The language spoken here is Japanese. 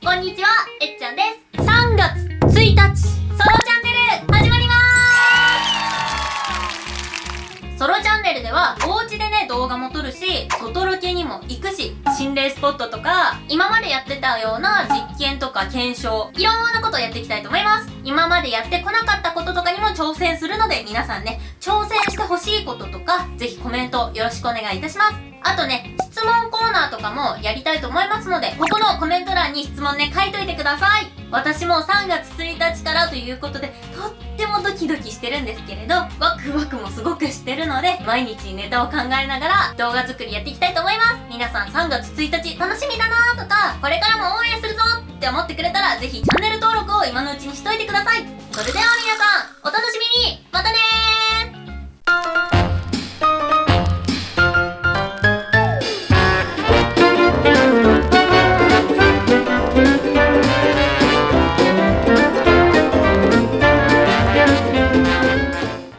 こんにちは、えっちゃんです。3月1日、ソロチャンネル始まりまーす。ソロチャンネルではお家でね、動画も撮るし、外ロケにも行くし、心霊スポットとか、今までやってたような実験とか検証、いろんなことをやっていきたいと思います。今までやってこなかったこととかにも挑戦するので、皆さんね、挑戦してほしいこととか、ぜひコメントよろしくお願いいたします。あとね、質問コーナーとかもやりたいと思いますので、ここのコメント欄に質問ね、書いといてください。私も3月1日からということで、とってもドキドキしてるんですけれど、ワクワクもすごくしてるので、毎日ネタを考えながら動画作りやっていきたいと思います。皆さん3月1日楽しみだなーとか、これからも応援するぞって思ってくれたら、ぜひチャンネル登録を今のうちにしといてください。それでは皆さん、お楽しみに。またねー。